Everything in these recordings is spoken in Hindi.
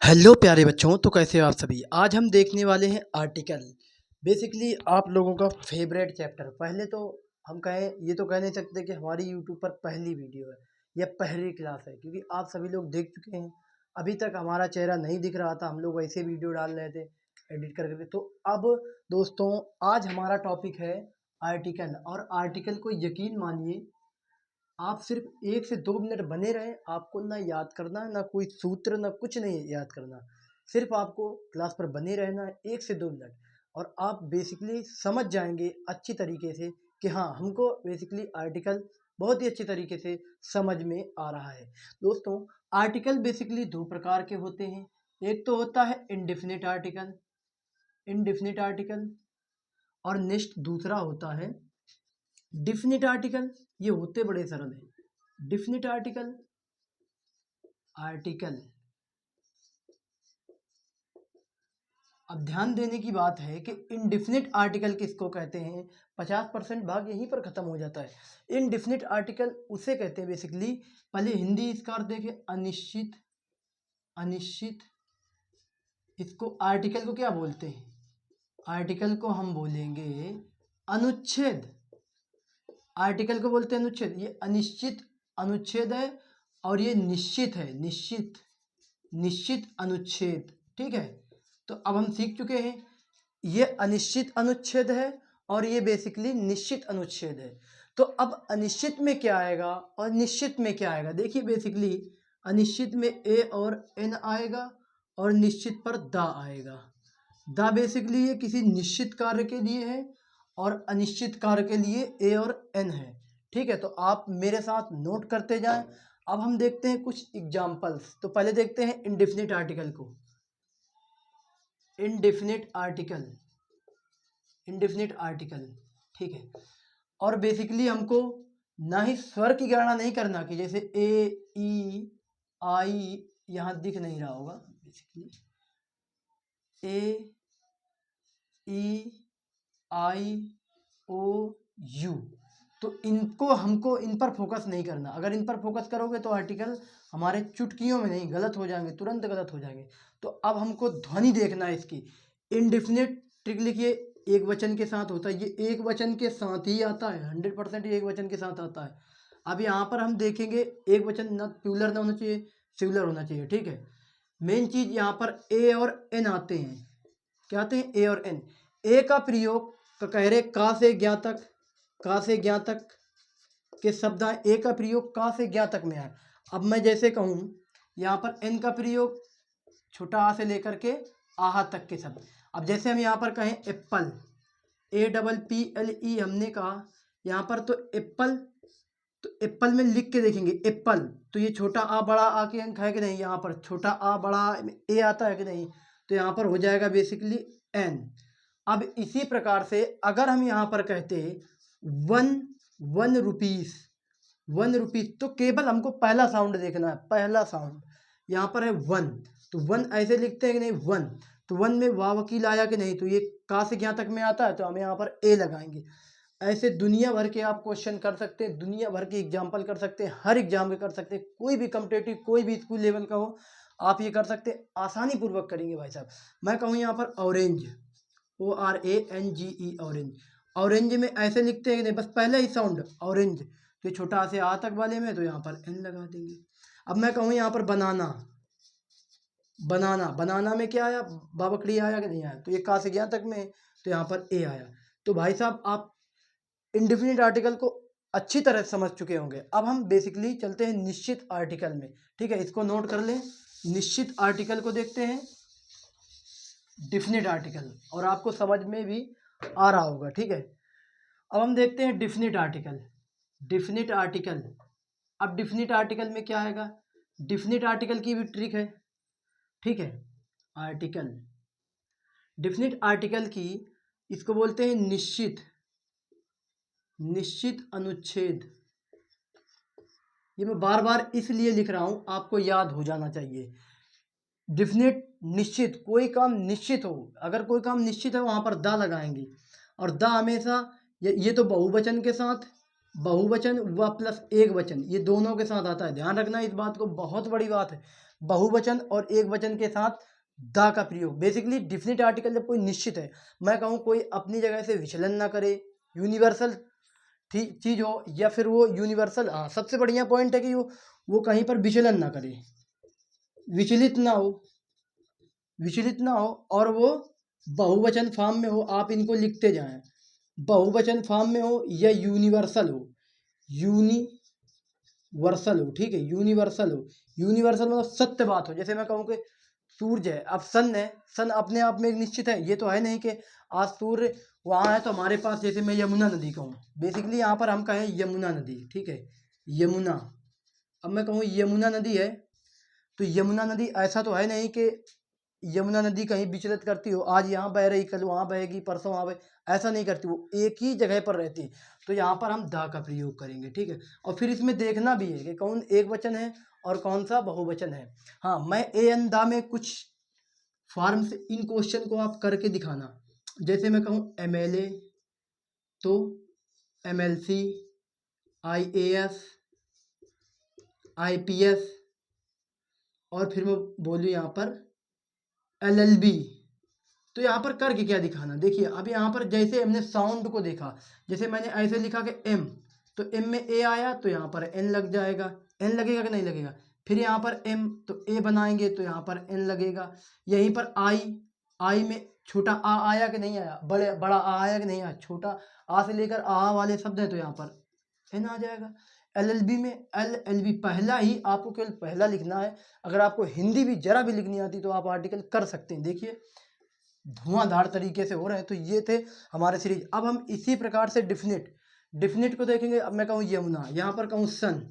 हेलो प्यारे बच्चों, तो कैसे हो आप सभी। आज हम देखने वाले हैं आर्टिकल। बेसिकली आप लोगों का फेवरेट चैप्टर। पहले तो हम कहें, ये तो कह नहीं सकते कि हमारी यूट्यूब पर पहली वीडियो है या पहली क्लास है, क्योंकि आप सभी लोग देख चुके हैं। अभी तक हमारा चेहरा नहीं दिख रहा था, हम लोग वैसे वीडियो डाल रहे थे एडिट करके। तो अब दोस्तों, आज हमारा टॉपिक है आर्टिकल। और आर्टिकल को यकीन मानिए, आप सिर्फ 1 से 2 मिनट बने रहें। आपको ना याद करना है, ना कोई सूत्र, ना कुछ नहीं याद करना। सिर्फ आपको क्लास पर बने रहना है 1 से 2 मिनट, और आप बेसिकली समझ जाएंगे अच्छी तरीके से कि हाँ, हमको बेसिकली आर्टिकल बहुत ही अच्छी तरीके से समझ में आ रहा है। दोस्तों, आर्टिकल बेसिकली 2 प्रकार के होते हैं। एक तो होता है इंडेफिनिट आर्टिकल, इंडेफिनिट आर्टिकल, और नेक्स्ट दूसरा होता है डिफिनिट आर्टिकल। ये होते बड़े सरल हैं। Definite article, article. अब ध्यान देने की बात है कि इनडिफिनिट आर्टिकल किसको कहते हैं। 50% भाग यहीं पर खत्म हो जाता है। इनडिफिनिट आर्टिकल उसे कहते हैं बेसिकली, पहले हिंदी इसका अर्थ देखें, अनिश्चित। अनिश्चित। इसको आर्टिकल को क्या बोलते हैं? आर्टिकल को हम बोलेंगे अनुच्छेद। आर्टिकल को बोलते हैं अनुच्छेद। ये अनिश्चित अनुच्छेद है, और ये निश्चित है, निश्चित, निश्चित अनुच्छेद। ठीक है, तो अब हम सीख चुके हैं, ये अनिश्चित अनुच्छेद है और ये बेसिकली निश्चित अनुच्छेद है। तो अब अनिश्चित में क्या आएगा और निश्चित में क्या आएगा। देखिए, बेसिकली अनिश्चित में ए और एन आएगा, और निश्चित पर दा आएगा। दा बेसिकली ये किसी निश्चित कार्य के लिए है, और अनिश्चित कार्य के लिए ए और एन है। ठीक है, तो आप मेरे साथ नोट करते जाएं। अब हम देखते हैं कुछ एग्जाम्पल्स। तो पहले देखते हैं इंडेफिनिट आर्टिकल को। Indefinite article, indefinite article. ठीक है, और बेसिकली हमको ना ही स्वर की गणना नहीं करना कि जैसे ए, ई, आई, यहाँ दिख नहीं रहा होगा basically, A, E, I, O, you. तो इनको हमको इन पर फोकस नहीं करना। अगर इन पर फोकस करोगे तो आर्टिकल हमारे चुटकियों में नहीं, गलत हो जाएंगे, तुरंत गलत हो जाएंगे। तो अब हमको ध्वनि देखना है इसकी। इंडेफिनिट ट्रिक लिखिए, एक वचन के साथ होता है। ये एक वचन के साथ ही आता है, 100% ये एक वचन के साथ आता है। अब यहाँ पर हम देखेंगे, एक वचन ना प्लूरल ना होना चाहिए, सिंगुलर होना चाहिए। ठीक है, मेन चीज यहाँ पर ए और एन आते हैं। क्या आते हैं? ए और एन। ए का प्रयोग तो कह रहे का से ज्ञा तक, का से ज्ञा तक के शब्द आए। ए का प्रयोग का से ज्ञा तक में आए। अब मैं जैसे कहूँ, यहाँ पर एन का प्रयोग छोटा आ से लेकर के आहा तक के शब्द। अब जैसे हम यहाँ पर कहें एप्पल, APPLE हमने कहा, यहाँ पर तो एप्पल, तो एप्पल में लिख के देखेंगे एप्पल, तो ये छोटा आ बड़ा आ के अंक है कि नहीं, यहाँ पर छोटा आ बड़ा ए आता है कि नहीं, तो यहाँ पर हो जाएगा बेसिकली एन। अब इसी प्रकार से अगर हम यहाँ पर कहते वन, 1 रुपीस, 1 रुपीस, तो केवल हमको पहला साउंड देखना है। पहला साउंड यहाँ पर है वन, तो वन ऐसे लिखते हैं कि नहीं, वन। तो वन में वाव वकील आया कि नहीं, तो ये का से क्या तक में आता है, तो हम यहाँ पर ए लगाएंगे। ऐसे दुनिया भर के आप क्वेश्चन कर सकते हैं, दुनिया भर के एग्जाम्पल कर सकते हैं, हर एग्जाम के कर सकते हैं। कोई भी कम्पिटेटिव, कोई भी स्कूल लेवल का हो, आप ये कर सकते हैं, आसानी पूर्वक करेंगे भाई साहब। मैं कहूँ यहाँ पर ऑरेंज, ORANGE, ऑरेंज। ऑरेंज में ऐसे लिखते हैं कि नहीं, बस पहले ही साउंड ऑरेंज, तो ये छोटा से आ तक वाले में तो यहाँ पर एन लगा देंगे। अब मैं कहूँ यहाँ पर बनाना, बनाना, बनाना में क्या आया, बाबकड़ी आया कि नहीं आया, तो ये का से ज्ञा तक में, तो यहाँ पर ए आया। तो भाई साहब, आप इंडेफिनिट आर्टिकल को अच्छी तरह समझ चुके होंगे। अब हम बेसिकली चलते हैं निश्चित आर्टिकल में। ठीक है, इसको नोट कर लें। निश्चित आर्टिकल को देखते हैं, डिफिनिट आर्टिकल, और आपको समझ में भी आ रहा होगा। ठीक है, अब हम देखते हैं डिफिनिट आर्टिकल। डिफिनिट आर्टिकल, अब डिफिनिट आर्टिकल में क्या आएगा, डिफिनिट आर्टिकल की भी ट्रिक है। ठीक है, आर्टिकल, डिफिनिट आर्टिकल की, इसको बोलते हैं निश्चित, निश्चित अनुच्छेद। ये मैं बार बार इसलिए लिख रहा हूँ, आपको याद हो जाना चाहिए। डिफिनिट, निश्चित, कोई काम निश्चित हो, अगर कोई काम निश्चित है वहाँ पर दा लगाएंगे, और दा हमेशा ये तो बहुवचन के साथ, बहुवचन व प्लस एक वचन, ये दोनों के साथ आता है। ध्यान रखना इस बात को, बहुत बड़ी बात है। बहुवचन और एक वचन के साथ दा का प्रयोग। बेसिकली डिफिनिट आर्टिकल जब कोई निश्चित है, मैं कहूँ कोई अपनी जगह से विचलन ना करे, यूनिवर्सल चीज हो, या फिर वो यूनिवर्सल, हाँ सबसे बढ़िया पॉइंट है कि वो कहीं पर विचलन ना करे, विचलित ना हो, विचलित ना हो, और वो बहुवचन फॉर्म में हो। आप इनको लिखते जाएं, बहुवचन फॉर्म में हो या यूनिवर्सल हो, यूनिवर्सल हो, ठीक है, यूनिवर्सल हो। यूनिवर्सल मतलब सत्य बात हो। जैसे मैं कहूँ कि सूर्य है, अब सन है, सन अपने आप में एक निश्चित है, ये तो है नहीं कि आज सूर्य वहाँ है तो हमारे पास, जैसे मैं यमुना नदी कहूँ, बेसिकली यहाँ पर हम कहें यमुना नदी, ठीक है, यमुना। अब मैं कहूँ यमुना नदी है, तो यमुना नदी ऐसा तो है नहीं कि यमुना नदी कहीं विचलित करती हो, आज यहाँ बह रही, कल वहाँ बहेगी, परसों वहाँ बहे, ऐसा नहीं करती, वो एक ही जगह पर रहती है। तो यहाँ पर हम दा का प्रयोग करेंगे, ठीक है। और फिर इसमें देखना भी है कि कौन एक वचन है और कौन सा बहुवचन है। हाँ, मैं ए एन दा में कुछ फॉर्म से इन क्वेश्चन को आप करके दिखाना। जैसे मैं कहूँ MLA, तो MLC, IAS, IPS, और फिर मैं बोलूँ यहाँ पर LLB। तो यहाँ पर करके क्या दिखाना, देखिए अब यहाँ पर जैसे हमने साउंड को देखा, जैसे मैंने ऐसे लिखा कि M, तो M में A आया तो यहाँ पर N लग जाएगा, N लगेगा कि नहीं लगेगा। फिर यहाँ पर M, तो A बनाएंगे तो यहाँ पर N लगेगा। यहीं पर I में छोटा आ आया कि नहीं आया, बड़ा आ आया कि नहीं आया, छोटा आ से लेकर आ वाले शब्द है तो यहाँ पर N आ जाएगा। LLB में LLB पहला ही, आपको केवल पहला लिखना है। अगर आपको हिंदी भी जरा भी लिखनी आती तो आप आर्टिकल कर सकते हैं। देखिए धुआंधार तरीके से हो रहे हैं। तो ये थे हमारे सीरीज। अब हम इसी प्रकार से डिफिनिट को देखेंगे। अब मैं कहूँ यमुना, यहाँ पर कहूँ सन,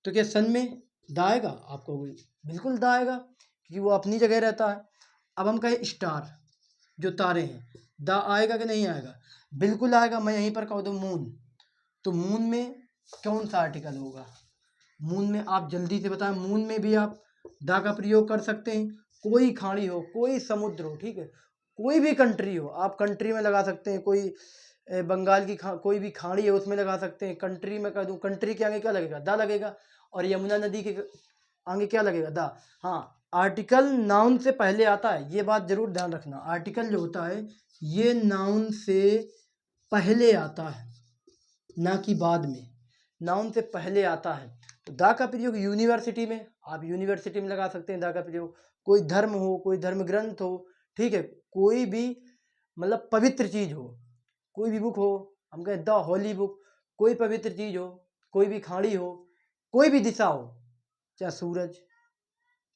तो क्या सन में दा आएगा? आपको बिल्कुल दा आएगा, क्योंकि वो अपनी जगह रहता है। अब हम कहें स्टार, जो तारे हैं, दा आएगा कि नहीं आएगा? बिल्कुल आएगा। मैं यहीं पर कहूँ तो मून, तो मून में कौन सा आर्टिकल होगा? मून में आप जल्दी से बताएं। मून में भी आप दा का प्रयोग कर सकते हैं। कोई खाड़ी हो, कोई समुद्र हो, ठीक है, कोई भी कंट्री हो, आप कंट्री में लगा सकते हैं। कोई बंगाल की कोई भी खाड़ी है उसमें लगा सकते हैं। कंट्री में कर दूं, कंट्री के आगे क्या लगेगा? दा लगेगा। और यमुना नदी के आगे क्या लगेगा? दा। हाँ, आर्टिकल नाउन से पहले आता है, ये बात जरूर ध्यान रखना। आर्टिकल जो होता है ये नाउन से पहले आता है, ना कि बाद में, नाउन से पहले आता है। तो दा का प्रयोग यूनिवर्सिटी में, आप यूनिवर्सिटी में लगा सकते हैं दा का प्रयोग। कोई धर्म हो, कोई धर्म ग्रंथ हो, ठीक है, कोई भी मतलब पवित्र चीज हो, कोई भी बुक हो, हम कहें द होली बुक, कोई पवित्र चीज हो, कोई भी खाड़ी हो, कोई भी दिशा हो, चाहे सूरज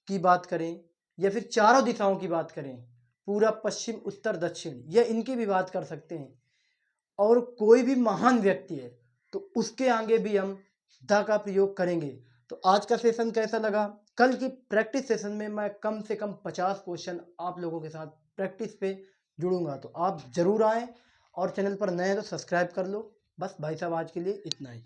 की बात करें या फिर चारों दिशाओं की बात करें, पूरब पश्चिम उत्तर दक्षिण, या इनकी भी बात कर सकते हैं। और कोई भी महान व्यक्ति है तो उसके आगे भी हम द का प्रयोग करेंगे। तो आज का सेशन कैसा लगा? कल की प्रैक्टिस सेशन में मैं कम से कम 50 क्वेश्चन आप लोगों के साथ प्रैक्टिस पे जुड़ूंगा, तो आप जरूर आएँ। और चैनल पर नए हैं तो सब्सक्राइब कर लो। बस भाई साहब आज के लिए इतना ही।